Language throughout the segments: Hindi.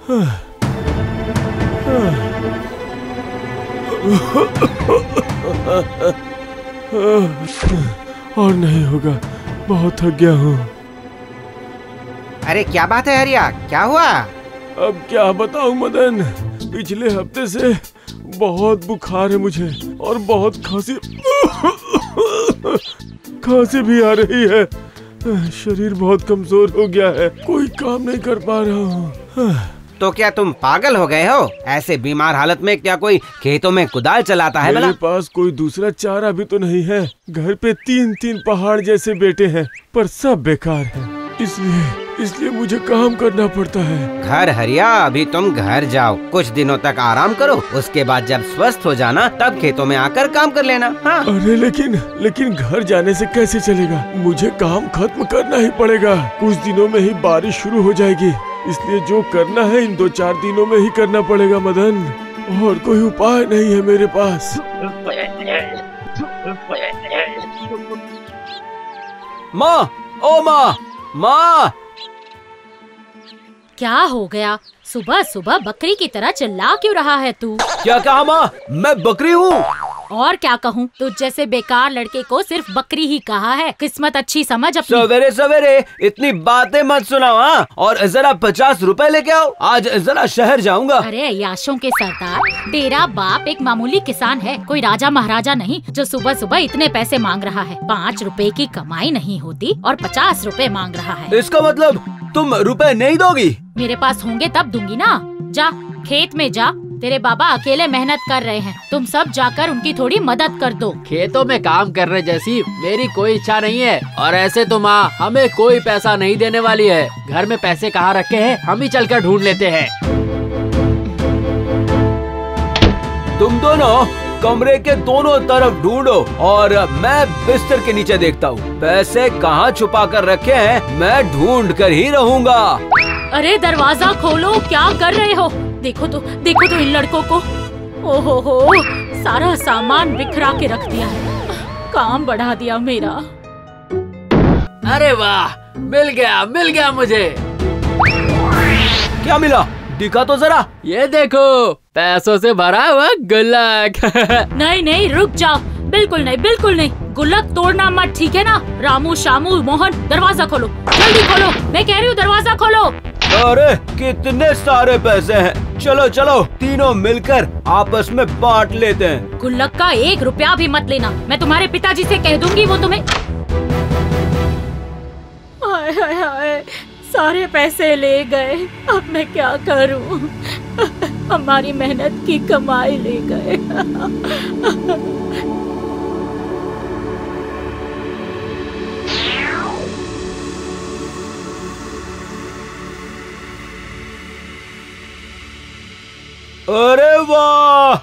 और नहीं होगा, बहुत थक गया हूँ। अरे क्या बात है हरिया, क्या हुआ? अब क्या बताऊं मदन, पिछले हफ्ते से बहुत बुखार है मुझे और बहुत खांसी भी आ रही है। शरीर बहुत कमजोर हो गया है, कोई काम नहीं कर पा रहा हूँ। तो क्या तुम पागल हो गए हो? ऐसे बीमार हालत में क्या कोई खेतों में कुदाल चलाता है? मेरे पास कोई दूसरा चारा भी तो नहीं है। घर पे 3-3 पहाड़ जैसे बेटे हैं, पर सब बेकार हैं। इसलिए मुझे काम करना पड़ता है। घर हरिया, अभी तुम घर जाओ, कुछ दिनों तक आराम करो, उसके बाद जब स्वस्थ हो जाना तब खेतों में आकर काम कर लेना। हाँ? अरे लेकिन घर जाने से कैसे चलेगा? मुझे काम खत्म करना ही पड़ेगा। कुछ दिनों में ही बारिश शुरू हो जाएगी, इसलिए जो करना है इन 2-4 दिनों में ही करना पड़ेगा मदन, और कोई उपाय नहीं है मेरे पास। माँ, ओ माँ! क्या हो गया? सुबह सुबह बकरी की तरह चिल्ला क्यों रहा है तू? क्या कहा माँ? मैं बकरी हूँ? और क्या कहूँ, तुझ जैसे बेकार लड़के को सिर्फ बकरी ही कहा है। किस्मत अच्छी समझ अपनी। सवेरे सवेरे इतनी बातें मत सुनाओ। हाँ? और जरा 50 रुपए लेके आओ, आज जरा शहर जाऊंगा। अरे अय्याशों के सरदार, तेरा बाप एक मामूली किसान है, कोई राजा महाराजा नहीं जो सुबह सुबह इतने पैसे मांग रहा है। 5 रुपए की कमाई नहीं होती और 50 रुपए मांग रहा है। इसका मतलब तुम रुपए नहीं दोगी? मेरे पास होंगे तब दूंगी ना। जा खेत में जा, तेरे बाबा अकेले मेहनत कर रहे हैं, तुम सब जाकर उनकी थोड़ी मदद कर दो। खेतों में काम करने जैसी मेरी कोई इच्छा नहीं है, और ऐसे तो माँ हमें कोई पैसा नहीं देने वाली है। घर में पैसे कहाँ रखे हैं, हम ही चलकर ढूंढ लेते हैं। तुम दोनों कमरे के दोनों तरफ ढूंढो और मैं बिस्तर के नीचे देखता हूँ। पैसे कहाँ छुपा कर रखे हैं मैं ढूंढ कर ही रहूँगा। अरे दरवाजा खोलो, क्या कर रहे हो? देखो तो इन लड़कों को। ओहो, सारा सामान बिखरा के रख दिया है, काम बढ़ा दिया मेरा। अरे वाह, मिल गया मुझे। क्या मिला? दिखा तो जरा। ये देखो, पैसों से भरा हुआ गुल्लक। नहीं, रुक जाओ, बिल्कुल नहीं। गुल्लक तोड़ना मत, ठीक है ना? रामू, शामू, मोहन, दरवाजा खोलो, जल्दी खोलो, मैं कह रही हूँ दरवाजा खोलो। अरे कितने सारे पैसे हैं, चलो तीनों मिलकर आपस में बांट लेते हैं। गुल्लक का 1 रुपया भी मत लेना, मैं तुम्हारे पिताजी से कह दूंगी, वो तुम्हें। हाय, सारे पैसे ले गए, अब मैं क्या करूं? हमारी मेहनत की कमाई ले गए। अरे वाह,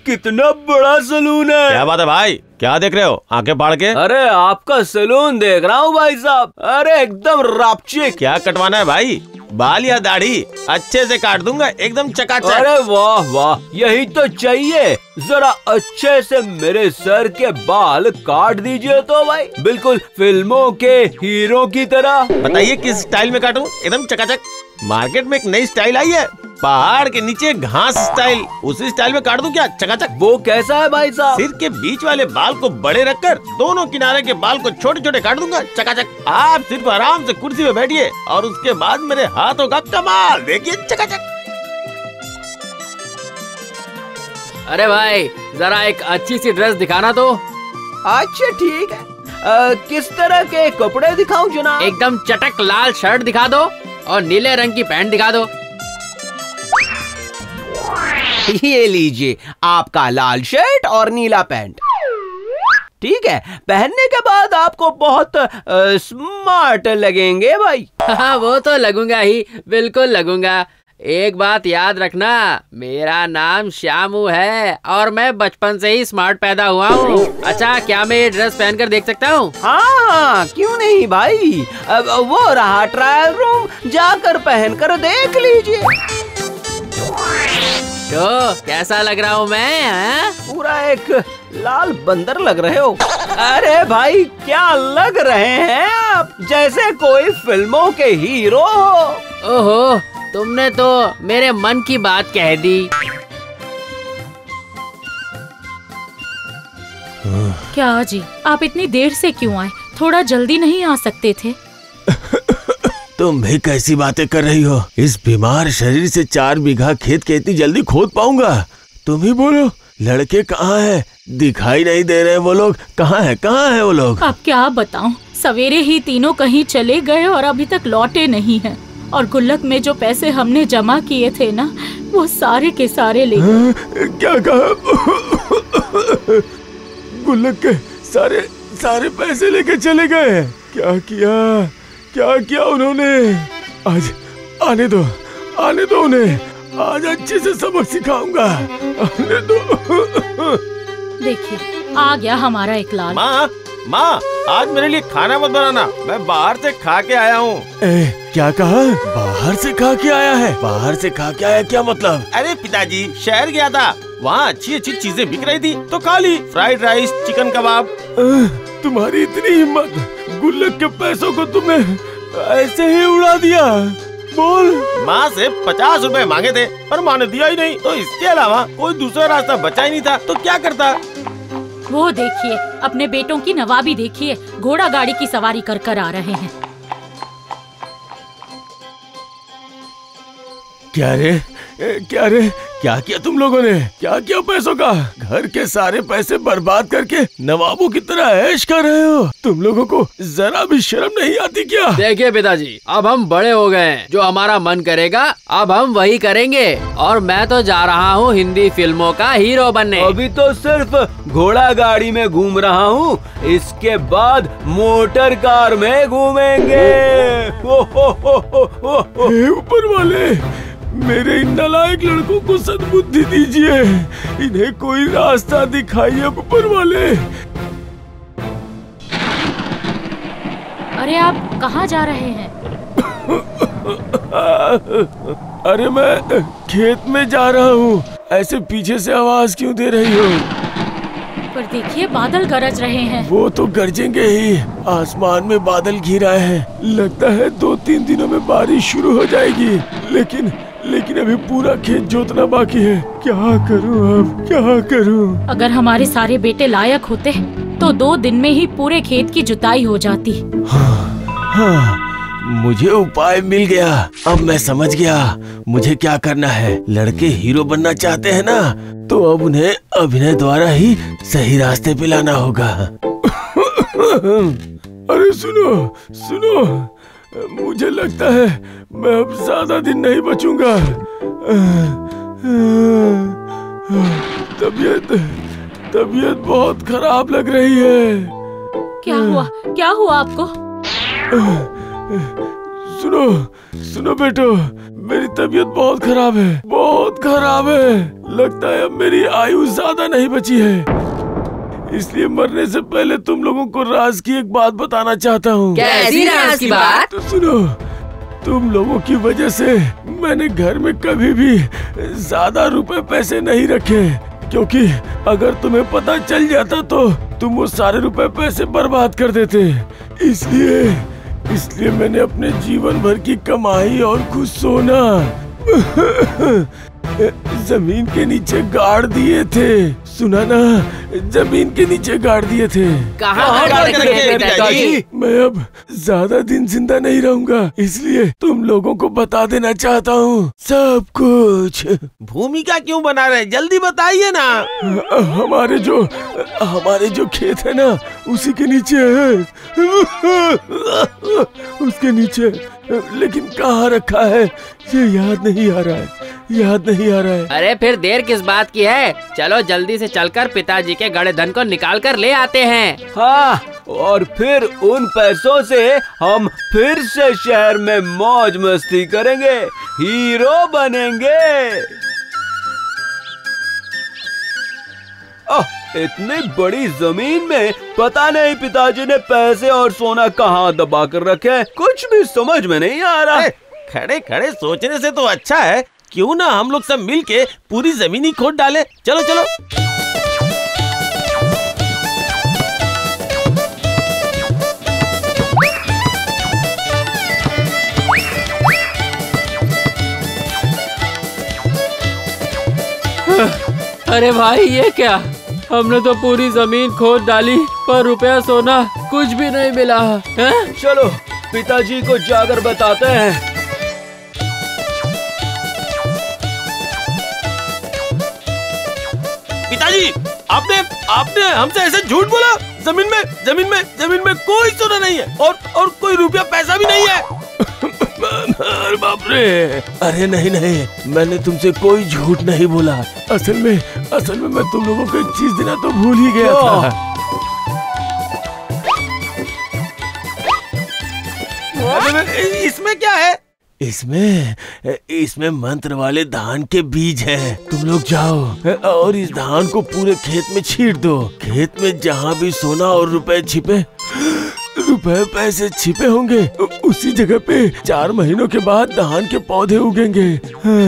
कितना बड़ा सलून है। क्या बात है भाई, क्या देख रहे हो आंखें फाड़ के? अरे आपका सलून देख रहा हूँ भाई साहब। अरे एकदम रापचिक। क्या कटवाना है भाई, बाल या दाढ़ी? अच्छे से काट दूंगा, एकदम चकाचक। अरे वाह, यही तो चाहिए। जरा अच्छे से मेरे सर के बाल काट दीजिए तो भाई, बिल्कुल फिल्मों के हीरो की तरह। बताइए किस स्टाइल में काटूं? एकदम चकाचक। मार्केट में एक नई स्टाइल आई है, पहाड़ के नीचे घास स्टाइल। उसी स्टाइल में काट दूं क्या, चकाचक? वो कैसा है भाई साहब? सिर के बीच वाले बाल को बड़े रखकर दोनों किनारे के बाल को छोटे छोटे काट दूंगा, चकाचक। आप सिर्फ आराम से कुर्सी में बैठिए और उसके बाद मेरे हाथों का कमाल देखिए, चकाचक। अरे भाई, जरा एक अच्छी सी ड्रेस दिखाना तो। अच्छा ठीक है, किस तरह के कपड़े दिखाऊं जनाब? एकदम चटक लाल शर्ट दिखा दो और नीले रंग की पैंट दिखा दो। ये लीजिए आपका लाल शर्ट और नीला पैंट। ठीक है, पहनने के बाद आपको बहुत स्मार्ट लगेंगे भाई। हाँ, वो तो लगूंगा ही, बिल्कुल लगूंगा। एक बात याद रखना, मेरा नाम श्यामू है और मैं बचपन से ही स्मार्ट पैदा हुआ हूँ। अच्छा, क्या मैं ये ड्रेस पहनकर देख सकता हूँ? हाँ, क्यों नहीं भाई। अब वो रहा ट्रायल रूम, जाकर पहनकर देख लीजिए। तो कैसा लग रहा हूँ मैं? हाँ? पूरा एक लाल बंदर लग रहे हो। अरे भाई, क्या लग रहे हैं आप, जैसे कोई फिल्मों के हीरो हो। ओहो, तुमने तो मेरे मन की बात कह दी। क्या जी, आप इतनी देर से क्यों आए? थोड़ा जल्दी नहीं आ सकते थे? तुम भी कैसी बातें कर रही हो? इस बीमार शरीर से 4 बीघा खेत के इतनी जल्दी खोद पाऊंगा? तुम ही बोलो, लड़के कहाँ हैं? दिखाई नहीं दे रहे वो लोग। कहाँ है वो लोग? अब क्या बताऊं, सवेरे ही तीनों कहीं चले गए और अभी तक लौटे नहीं हैं। और गुल्लक में जो पैसे हमने जमा किए थे ना, वो सारे के सारे ले गए। क्या कहा? गुल्लक के सारे पैसे लेके चले गए? क्या किया उन्होंने? आज आने दो उन्हें। आज अच्छे से सबक सिखाऊंगा। आने दो। देखिए, आ गया हमारा इकलाल। माँ, आज मेरे लिए खाना मत बनाना, मैं बाहर से खा के आया हूँ। क्या कहा? बाहर से खा के आया है? बाहर से खा के आया क्या मतलब? अरे पिताजी, शहर गया था, वहाँ अच्छी चीजें बिक रही थी तो खा ली। फ्राइड राइस, चिकन कबाब। तुम्हारी इतनी हिम्मत, गुल्लक के पैसों को तुम्हें ऐसे ही उड़ा दिया? बोल। माँ से 50 रुपए मांगे थे पर माँ ने दिया ही नहीं, तो इसके अलावा कोई दूसरा रास्ता बचा ही नहीं था, तो क्या करता? वो देखिए, अपने बेटों की नवाबी देखिए, घोड़ा गाड़ी की सवारी कर आ रहे हैं। क्या किया तुम लोगों ने? क्या किया पैसों का? घर के सारे पैसे बर्बाद करके नवाबों की तरह ऐश कर रहे हो? तुम लोगों को जरा भी शर्म नहीं आती क्या? देखिए पिताजी, अब हम बड़े हो गए हैं, जो हमारा मन करेगा अब हम वही करेंगे। और मैं तो जा रहा हूँ हिंदी फिल्मों का हीरो बनने। अभी तो सिर्फ घोड़ा गाड़ी में घूम रहा हूँ, इसके बाद मोटर कार में घूमेंगे। हे ऊपर वाले, मेरे इन नालायक लड़कों को सद्बुद्धि दीजिए। इन्हें कोई रास्ता दिखाइए ऊपर वाले। अरे आप कहाँ जा रहे हैं? अरे मैं खेत में जा रहा हूँ। ऐसे पीछे से आवाज क्यों दे रही हो? पर देखिए, बादल गरज रहे हैं। वो तो गरजेंगे ही, आसमान में बादल घिर आए हैं। लगता है 2-3 दिनों में बारिश शुरू हो जाएगी। लेकिन अभी पूरा खेत जोतना बाकी है। क्या करूँ? अगर हमारे सारे बेटे लायक होते तो 2 दिन में ही पूरे खेत की जुताई हो जाती। हाँ, मुझे उपाय मिल गया। अब मैं समझ गया मुझे क्या करना है। लड़के हीरो बनना चाहते हैं ना, तो अब उन्हें अभिनय द्वारा ही सही रास्ते पे लाना होगा। अरे सुनो, मुझे लगता है मैं अब ज्यादा दिन नहीं बचूंगा। तबीयत बहुत खराब लग रही है। क्या हुआ आपको? सुनो बेटो, मेरी तबीयत बहुत खराब है। लगता है अब मेरी आयु ज्यादा नहीं बची है। इसलिए मरने से पहले तुम लोगों को राज की एक बात बताना चाहता हूँ। कैसी राज की बात? तो सुनो, तुम लोगों की वजह से मैंने घर में कभी भी ज्यादा रुपए पैसे नहीं रखे, क्योंकि अगर तुम्हें पता चल जाता तो तुम वो सारे रुपए पैसे बर्बाद कर देते। इसलिए मैंने अपने जीवन भर की कमाई और कुछ सोना जमीन के नीचे गाड़ दिए थे। सुना ना, जमीन के नीचे गाड़ दिए थे। कहाँ गाड़ के पिताजी? मैं अब ज्यादा दिन जिंदा नहीं रहूंगा, इसलिए तुम लोगों को बता देना चाहता हूँ सब कुछ। भूमिका क्यों बना रहे, जल्दी बताइए ना। हमारे जो खेत है ना, उसी के नीचे है। उसके नीचे, लेकिन कहाँ रखा है ये याद नहीं आ रहा है। अरे फिर देर किस बात की है? चलो जल्दी से चलकर पिताजी के गड़े धन को निकाल कर ले आते हैं। हाँ, और फिर उन पैसों से हम फिर से शहर में मौज मस्ती करेंगे, हीरो बनेंगे। इतनी बड़ी जमीन में पता नहीं पिताजी ने पैसे और सोना कहाँ दबा कर रखे हैं, कुछ भी समझ में नहीं आ रहा। खड़े खड़े सोचने से तो अच्छा है, क्यों ना हम लोग सब मिलके पूरी जमीन ही खोद डाले। चलो। अरे भाई ये क्या, हमने तो पूरी जमीन खोद डाली पर रुपया सोना कुछ भी नहीं मिला है। चलो पिताजी को जाकर बताते हैं। पिताजी, आपने आपने हमसे ऐसे झूठ बोला। जमीन में कोई सोना नहीं है और कोई रुपया पैसा भी नहीं है। अरे बाप रे। अरे नहीं, मैंने तुमसे कोई झूठ नहीं बोला। असल में मैं तुम लोगों को एक चीज देना तो भूल ही गया था। इसमें क्या है? इसमें मंत्र वाले धान के बीज हैं। तुम लोग जाओ और इस धान को पूरे खेत में छींट दो। खेत में जहाँ भी सोना और रुपए पैसे छिपे होंगे, उसी जगह पे 4 महीनों के बाद धान के पौधे उगेंगे।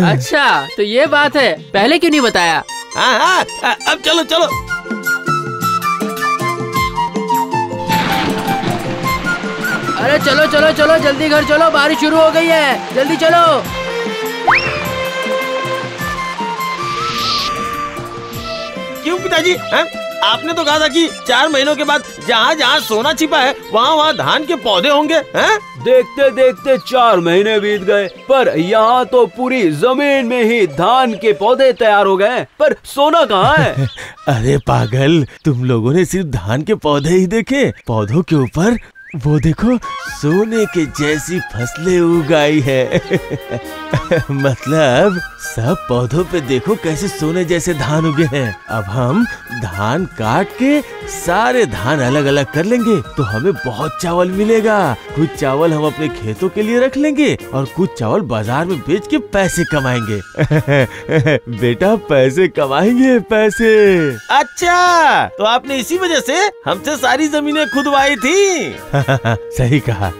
अच्छा तो ये बात है, पहले क्यों नहीं बताया? हाँ, अब चलो। अरे चलो जल्दी घर चलो, बारिश शुरू हो गई है, जल्दी चलो। क्यों पिताजी? आपने तो कहा था कि 4 महीनों के बाद जहाँ सोना छिपा है वहाँ धान के पौधे होंगे। हैं? देखते देखते 4 महीने बीत गए, पर यहाँ तो पूरी जमीन में ही धान के पौधे तैयार हो गए, पर सोना कहाँ है? अरे पागल, तुम लोगों ने सिर्फ धान के पौधे ही देखे। पौधों के ऊपर वो देखो सोने के जैसी फसलें उगाई है। मतलब सब पौधों पे देखो कैसे सोने जैसे धान उगे हैं। अब हम धान काट के सारे धान अलग अलग कर लेंगे तो हमें बहुत चावल मिलेगा। कुछ चावल हम अपने खेतों के लिए रख लेंगे और कुछ चावल बाजार में बेच के पैसे कमाएंगे। बेटा पैसे कमाएंगे, पैसे। अच्छा, तो आपने इसी वजह से हमसे सारी जमीनें खुदवाई थी। सही कहा।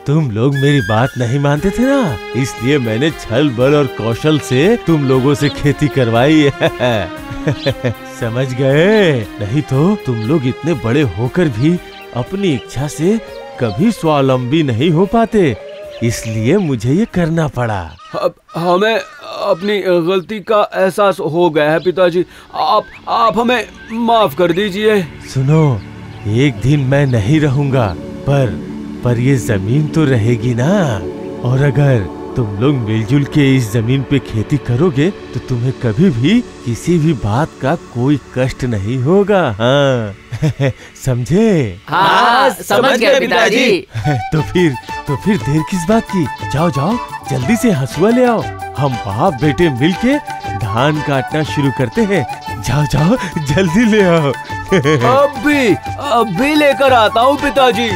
तुम लोग मेरी बात नहीं मानते थे ना, इसलिए मैंने छल बल और कौशल से तुम लोगों से खेती करवाई। समझ गए? नहीं तो तुम लोग इतने बड़े होकर भी अपनी इच्छा से कभी स्वावलंबी नहीं हो पाते, इसलिए मुझे ये करना पड़ा। अब हमें अपनी गलती का एहसास हो गया है पिताजी, आप हमें माफ कर दीजिए। सुनो, एक दिन मैं नहीं रहूंगा पर ये जमीन तो रहेगी ना, और अगर तुम लोग मिलजुल के इस जमीन पे खेती करोगे तो तुम्हें कभी भी किसी भी बात का कोई कष्ट नहीं होगा। हाँ। समझे? हाँ, समझ गए पिताजी। तो फिर देर किस बात की? जाओ जल्दी से हंसुआ ले आओ, हम बाप बेटे मिलके धान काटना शुरू करते हैं। जाओ जल्दी ले आओ। अब भी लेकर आता हूँ पिताजी।